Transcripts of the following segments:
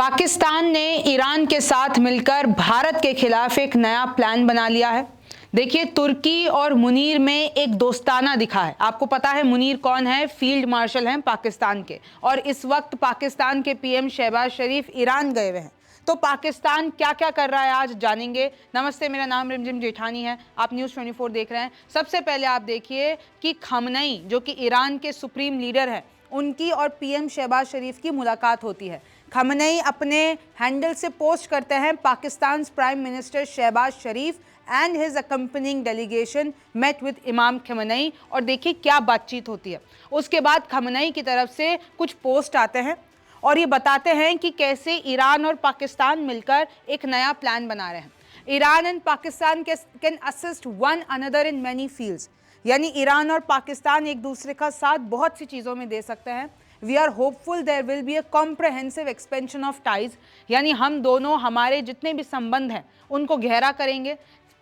पाकिस्तान ने ईरान के साथ मिलकर भारत के खिलाफ एक नया प्लान बना लिया है। देखिए, तुर्की और मुनीर में एक दोस्ताना दिखा है। आपको पता है मुनीर कौन है? फील्ड मार्शल हैं पाकिस्तान के, और इस वक्त पाकिस्तान के पीएम शहबाज शरीफ ईरान गए हुए हैं। तो पाकिस्तान क्या क्या कर रहा है आज जानेंगे। नमस्ते, मेरा नाम रिमझिम जेठानी है, आप न्यूज़ 24 देख रहे हैं। सबसे पहले आप देखिए कि खमनई जो कि ईरान के सुप्रीम लीडर हैं, उनकी और पीएम शहबाज शरीफ की मुलाकात होती है। खमनई अपने हैंडल से पोस्ट करते हैं, Pakistan prime minister Shehbaz Sharif and his accompanying delegation met with Imam Khamenei. और देखिए क्या बातचीत होती है। उसके बाद खमनई की तरफ से कुछ पोस्ट आते हैं और ये बताते हैं कि कैसे ईरान और पाकिस्तान मिलकर एक नया प्लान बना रहे हैं। Iran and Pakistan can assist one another in many fields, यानी ईरान और पाकिस्तान एक दूसरे का साथ बहुत सी चीज़ों में दे सकते हैं। We are hopeful there will be a comprehensive expansion of ties, यानी हम दोनों हमारे जितने भी संबंध हैं उनको गहरा करेंगे,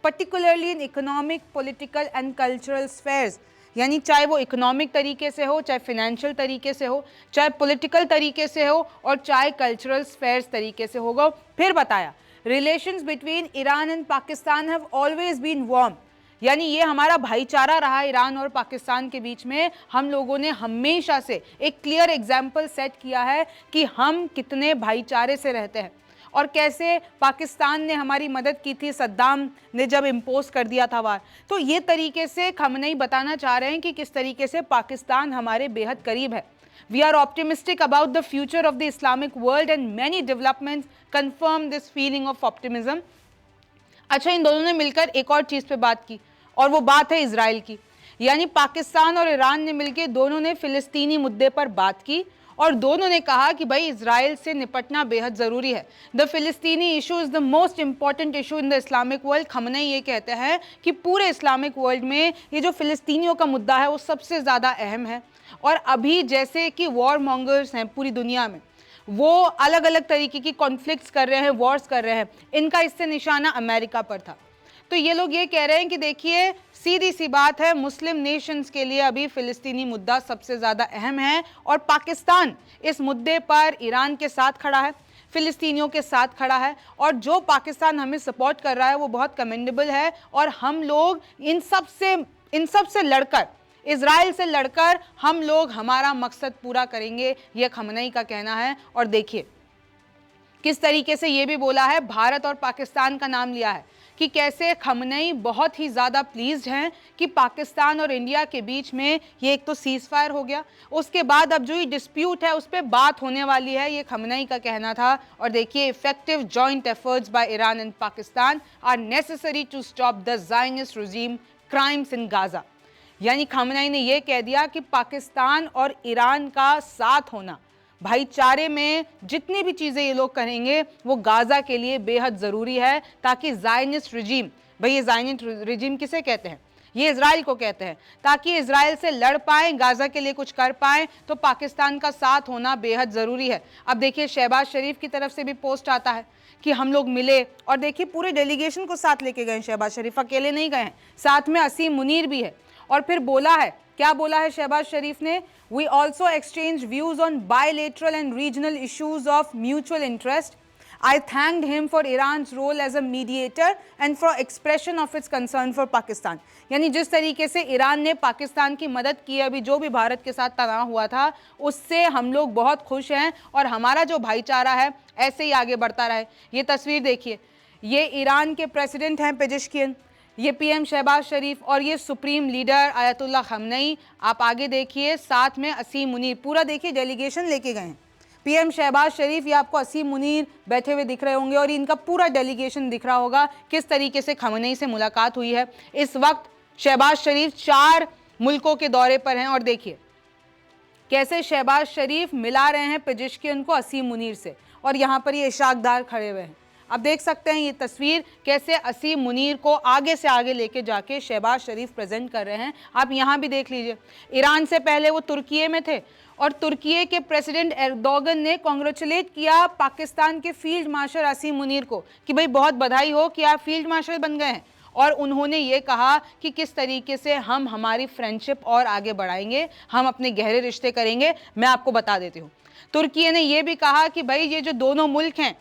particularly in economic, political and cultural spheres, यानी चाहे वो इकोनॉमिक तरीके से हो, चाहे फिनेंशियल तरीके से हो, चाहे पॉलिटिकल तरीके से हो, और चाहे कल्चरल स्फेयर्स तरीके से होगा। फिर बताया relations between Iran and Pakistan have always been warm, यानी ये हमारा भाईचारा रहा ईरान और पाकिस्तान के बीच में। हम लोगों ने हमेशा से एक क्लियर एग्जाम्पल सेट किया है कि हम कितने भाईचारे से रहते हैं, और कैसे पाकिस्तान ने हमारी मदद की थी सद्दाम ने जब इम्पोज कर दिया था वार। तो ये तरीके से खमनई बताना चाह रहे हैं कि किस तरीके से पाकिस्तान हमारे बेहद करीब है। We are optimistic about the future of the Islamic world and many developments confirm this feeling of optimism. अच्छा, इन दोनों ने मिलकर एक और चीज़ पे बात की, और वो बात है इजराइल की। यानी पाकिस्तान और ईरान ने मिलकर दोनों ने फिलिस्तीनी मुद्दे पर बात की, और दोनों ने कहा कि भाई इजराइल से निपटना बेहद ज़रूरी है। द फिलिस्तीनी issue is the most important issue in the Islamic world. Khamenei ये कहते हैं कि पूरे इस्लामिक वर्ल्ड में ये जो फिलिस्तीनियों का मुद्दा है वो सबसे ज़्यादा अहम है। और अभी जैसे कि वॉर मॉन्गर्स हैं पूरी दुनिया में, वो अलग अलग तरीके की कॉन्फ्लिक्ट्स कर रहे हैं, वॉर्स कर रहे हैं, इनका इससे निशाना अमेरिका पर था। तो ये लोग ये कह रहे हैं कि देखिए सीधी सी बात है, मुस्लिम नेशंस के लिए अभी फिलिस्तीनी मुद्दा सबसे ज़्यादा अहम है, और पाकिस्तान इस मुद्दे पर ईरान के साथ खड़ा है, फिलिस्तीनियों के साथ खड़ा है, और जो पाकिस्तान हमें सपोर्ट कर रहा है वो बहुत कमेंडेबल है। और हम लोग इन सब से लड़कर, इजराइल से लड़कर हम लोग हमारा मकसद पूरा करेंगे, ये खमनई का कहना है। और देखिए किस तरीके से ये भी बोला है, भारत और पाकिस्तान का नाम लिया है, कि कैसे खमनई बहुत ही ज़्यादा प्लीज्ड हैं कि पाकिस्तान और इंडिया के बीच में ये एक तो सीज़ फायर हो गया, उसके बाद अब जो ये डिस्प्यूट है उस पर बात होने वाली है, ये खमनई का कहना था। और देखिए effective joint efforts by Iran and Pakistan are necessary to stop the Zionist regime crimes in Gaza. यानी खमनई ने यह कह दिया कि पाकिस्तान और ईरान का साथ होना, भाईचारे में जितनी भी चीज़ें ये लोग करेंगे वो गाज़ा के लिए बेहद ज़रूरी है, ताकि ज़ायनिस्ट रिजीम, भाई ये ज़ायनिस्ट रिजीम किसे कहते हैं? ये इजराइल को कहते हैं, ताकि इजराइल से लड़ पाएँ, गाज़ा के लिए कुछ कर पाएँ, तो पाकिस्तान का साथ होना बेहद ज़रूरी है। अब देखिए शहबाज शरीफ की तरफ से भी पोस्ट आता है कि हम लोग मिले, और देखिए पूरे डेलीगेशन को साथ लेके गए। शहबाज शरीफ अकेले नहीं गए हैं, साथ में असीम मुनीर भी है। और फिर बोला है, क्या बोला है शहबाज शरीफ ने? We also exchange views on bilateral and regional issues of mutual interest. I thanked him for Iran's role as a mediator and for expression of its concern for Pakistan। यानी जिस तरीके से ईरान ने पाकिस्तान की मदद की, अभी जो भी भारत के साथ तनाव हुआ था, उससे हम लोग बहुत खुश हैं, और हमारा जो भाईचारा है ऐसे ही आगे बढ़ता रहे। ये तस्वीर देखिए, ये ईरान के प्रेसिडेंट हैं पेजेश्कियन, ये पीएम शहबाज शरीफ, और ये सुप्रीम लीडर आयतुल्लाह खमनई। आप आगे देखिए, साथ में असीम मुनीर, पूरा देखिए डेलीगेशन लेके गए हैं। पीएम शहबाज शरीफ, ये आपको असीम मुनीर बैठे हुए दिख रहे होंगे, और इनका पूरा डेलीगेशन दिख रहा होगा किस तरीके से खमनई से मुलाकात हुई है। इस वक्त शहबाज शरीफ 4 मुल्कों के दौरे पर हैं, और देखिए कैसे शहबाज शरीफ मिला रहे हैं पेजेश्कियन को असीम मुनीर से, और यहाँ पर ये इशाकदार खड़े हुए हैं। आप देख सकते हैं ये तस्वीर, कैसे असीम मुनीर को आगे से आगे लेके जाके शहबाज शरीफ प्रेजेंट कर रहे हैं। आप यहाँ भी देख लीजिए, ईरान से पहले वो तुर्की में थे, और तुर्की के प्रेसिडेंट एर्दोगन ने कॉन्ग्रेचुलेट किया पाकिस्तान के फील्ड मार्शल असीम मुनीर को कि भाई बहुत बधाई हो कि आप फील्ड मार्शल बन गए हैं। और उन्होंने ये कहा कि किस तरीके से हम हमारी फ्रेंडशिप और आगे बढ़ाएंगे, हम अपने गहरे रिश्ते करेंगे। मैं आपको बता देती हूँ, तुर्की ने यह भी कहा कि भाई ये जो दोनों मुल्क हैं,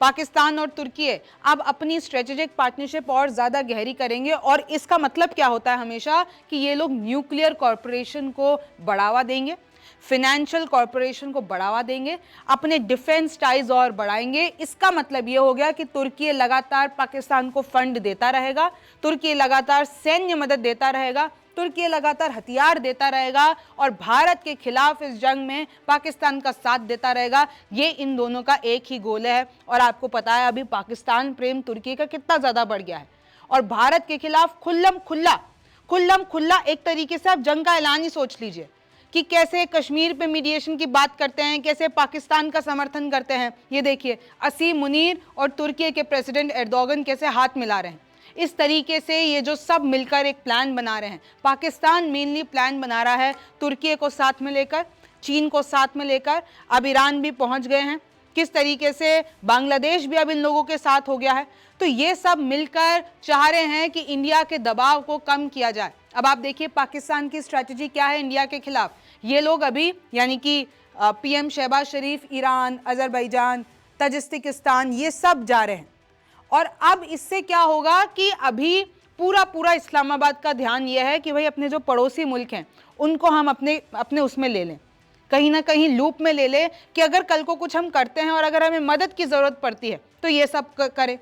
पाकिस्तान और तुर्की, अब अपनी स्ट्रेटेजिक पार्टनरशिप और ज़्यादा गहरी करेंगे। और इसका मतलब क्या होता है हमेशा कि ये लोग न्यूक्लियर कॉरपोरेशन को बढ़ावा देंगे, फिनेंशियल कॉरपोरेशन को बढ़ावा देंगे, अपने डिफेंस टाइज और बढ़ाएंगे। इसका मतलब ये हो गया कि तुर्की लगातार पाकिस्तान को फंड देता रहेगा, तुर्की लगातार सैन्य मदद देता रहेगा, तुर्की लगातार हथियार देता रहेगा और भारत के खिलाफ इस जंग में पाकिस्तान का साथ देता रहेगा। ये इन दोनों का एक ही गोल है। और आपको पता है अभी पाकिस्तान प्रेम तुर्की का कितना ज़्यादा बढ़ गया है और भारत के खिलाफ खुल्लम खुल्ला एक तरीके से आप जंग का ऐलान ही सोच लीजिए कि कैसे कश्मीर पे मीडिएशन की बात करते हैं, कैसे पाकिस्तान का समर्थन करते हैं। ये देखिए असीम मुनीर और तुर्की के प्रेसिडेंट एर्दोगन कैसे हाथ मिला रहे हैं। इस तरीके से ये जो सब मिलकर एक प्लान बना रहे हैं, पाकिस्तान मेनली प्लान बना रहा है तुर्की को साथ में लेकर, चीन को साथ में लेकर, अब ईरान भी पहुंच गए हैं, किस तरीके से बांग्लादेश भी अब इन लोगों के साथ हो गया है। तो ये सब मिलकर चाह रहे हैं कि इंडिया के दबाव को कम किया जाए। अब आप देखिए पाकिस्तान की स्ट्रैटेजी क्या है इंडिया के खिलाफ। ये लोग अभी यानी कि पीएम शहबाज शरीफ ईरान, अजरबैजान, तजिकिस्तान ये सब जा रहे हैं। और अब इससे क्या होगा कि अभी पूरा इस्लामाबाद का ध्यान यह है कि भाई अपने जो पड़ोसी मुल्क हैं उनको हम अपने उसमें ले लें, कहीं ना कहीं लूप में ले लें कि अगर कल को कुछ हम करते हैं और अगर हमें मदद की ज़रूरत पड़ती है तो ये सब करें।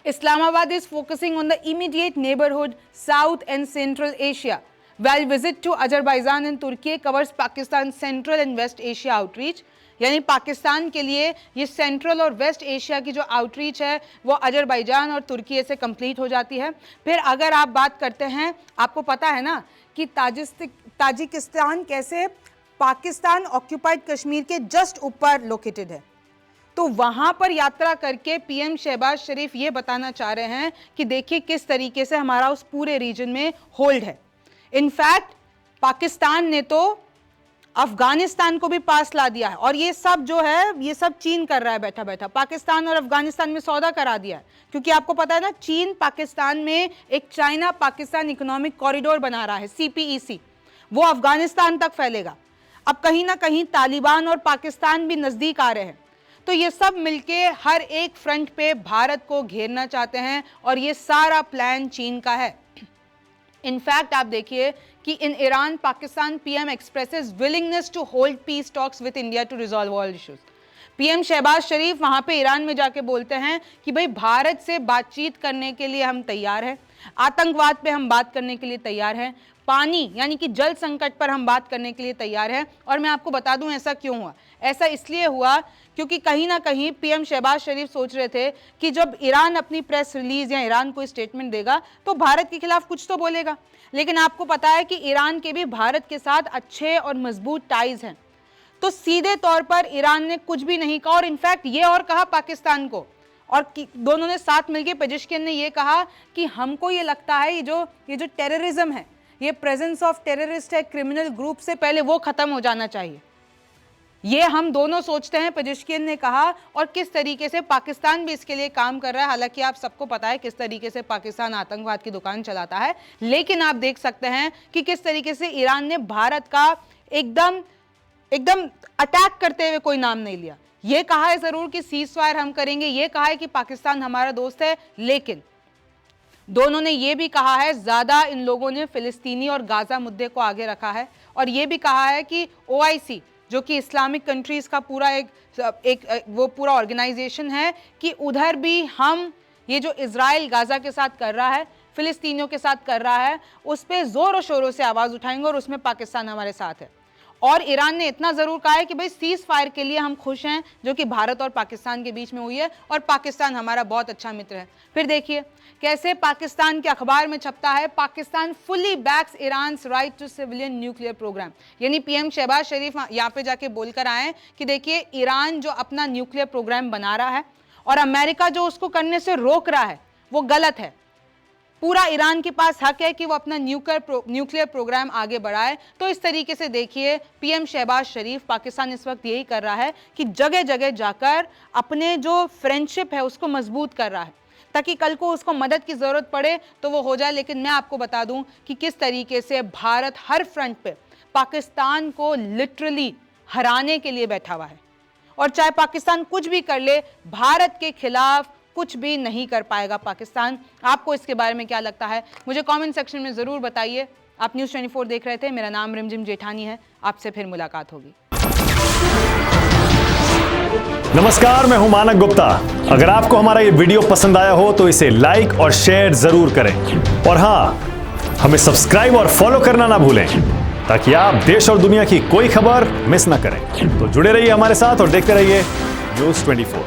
Islamabad is focusing on the immediate neighborhood, South and Central Asia. While visit to Azerbaijan and Turkey covers Pakistan's Central and West Asia outreach. यानी पाकिस्तान के लिए ये सेंट्रल और वेस्ट एशिया की जो आउटरीच है वो अजरबैजान और तुर्की से कंप्लीट हो जाती है। फिर अगर आप बात करते हैं, आपको पता है ना कि ताजिकिस्तान कैसे पाकिस्तान ऑक्यूपाइड कश्मीर के जस्ट ऊपर लोकेटेड है। तो वहां पर यात्रा करके पीएम शहबाज शरीफ ये बताना चाह रहे हैं कि देखिए किस तरीके से हमारा उस पूरे रीजन में होल्ड है। इनफैक्ट पाकिस्तान ने तो अफगानिस्तान को भी पास ला दिया है और ये सब जो है ये सब चीन कर रहा है बैठा बैठा। पाकिस्तान और अफगानिस्तान में सौदा करा दिया है, क्योंकि आपको पता है ना चीन पाकिस्तान में एक चाइना पाकिस्तान इकोनॉमिक कॉरिडोर बना रहा है, CPEC, वो अफगानिस्तान तक फैलेगा। अब कहीं ना कहीं तालिबान और पाकिस्तान भी नजदीक आ रहे हैं। तो ये सब मिलके हर एक फ्रंट पे भारत को घेरना चाहते हैं और ये सारा प्लान चीन का है। इनफैक्ट आप देखिए कि in Iran Pakistan PM expresses willingness to hold peace talks with India to resolve all issues. PM Shahbaz Sharif वहां पे ईरान में जाके बोलते हैं कि भाई भारत से बातचीत करने के लिए हम तैयार हैं, आतंकवाद पे हम बात करने के लिए तैयार हैं, पानी यानी कि जल संकट पर हम बात करने के लिए तैयार हैं। और मैं आपको बता दूं ऐसा क्यों हुआ। ऐसा इसलिए हुआ क्योंकि कहीं ना कहीं पीएम शहबाज शरीफ सोच रहे थे कि जब ईरान अपनी प्रेस रिलीज या ईरान कोई स्टेटमेंट देगा तो भारत के खिलाफ कुछ तो बोलेगा। लेकिन आपको पता है कि ईरान के भी भारत के साथ अच्छे और मजबूत टाइज हैं, तो सीधे तौर पर ईरान ने कुछ भी नहीं कहा। और इनफैक्ट ये और कहा पाकिस्तान को, और दोनों ने साथ मिलकर, पेजेश्किन ने ये कहा कि हमको ये लगता है ये जो टेररिज्म है, ये प्रेजेंस ऑफ टेररिस्ट है, क्रिमिनल ग्रुप से पहले वो खत्म हो जाना चाहिए। ये हम दोनों सोचते हैं, पेजेश्किन ने कहा। और किस तरीके से पाकिस्तान भी इसके लिए काम कर रहा है। हालांकि आप सबको पता है किस तरीके से पाकिस्तान आतंकवाद की दुकान चलाता है, लेकिन आप देख सकते हैं कि किस तरीके से ईरान ने भारत का एकदम अटैक करते हुए कोई नाम नहीं लिया। ये कहा है जरूर कि सीज फायर हम करेंगे, ये कहा है कि पाकिस्तान हमारा दोस्त है, लेकिन दोनों ने ये भी कहा है, ज्यादा इन लोगों ने फिलिस्तीनी और गाजा मुद्दे को आगे रखा है। और ये भी कहा है कि OIC जो कि इस्लामिक कंट्रीज का पूरा वो पूरा ऑर्गेनाइजेशन है, कि उधर भी हम ये जो इजराइल गाजा के साथ कर रहा है, फिलिस्तीनियों के साथ कर रहा है, उस पर जोरों शोरों से आवाज उठाएंगे और उसमें पाकिस्तान हमारे साथ है। और ईरान ने इतना जरूर कहा है कि भाई सीज फायर के लिए हम खुश हैं जो कि भारत और पाकिस्तान के बीच में हुई है, और पाकिस्तान हमारा बहुत अच्छा मित्र है। फिर देखिए कैसे पाकिस्तान के अखबार में छपता है, Pakistan fully backs Iran right to civilian nuclear program. यानी पीएम शहबाज शरीफ यहाँ पे जाके बोलकर आए कि देखिए ईरान जो अपना न्यूक्लियर प्रोग्राम बना रहा है और अमेरिका जो उसको करने से रोक रहा है वो गलत है। पूरा ईरान के पास हक है कि वो अपना न्यूक्लियर प्रोग्राम आगे बढ़ाए। तो इस तरीके से देखिए पीएम शहबाज शरीफ, पाकिस्तान इस वक्त यही कर रहा है कि जगह जगह जाकर अपने जो फ्रेंडशिप है उसको मजबूत कर रहा है, ताकि कल को उसको मदद की जरूरत पड़े तो वो हो जाए। लेकिन मैं आपको बता दूं कि किस तरीके से भारत हर फ्रंट पे पाकिस्तान को लिटरली हराने के लिए बैठा हुआ है। और चाहे पाकिस्तान कुछ भी कर ले, भारत के खिलाफ कुछ भी नहीं कर पाएगा पाकिस्तान। आपको इसके बारे में क्या लगता है, मुझे कमेंट सेक्शन में जरूर बताइए। आप न्यूज़ 24 देख रहे थे, मेरा नाम रिमझिम जेठानी है। आपसे फिर मुलाकात होगी। नमस्कार, मैं हूं मानक गुप्ता। अगर आपको हमारा ये वीडियो पसंद आया हो तो इसे लाइक और शेयर जरूर करें, और हां, हमें सब्सक्राइब और फॉलो करना ना भूलें ताकि आप देश और दुनिया की कोई खबर मिस ना करें। तो जुड़े रहिए हमारे साथ और देखते रहिए न्यूज़ 24।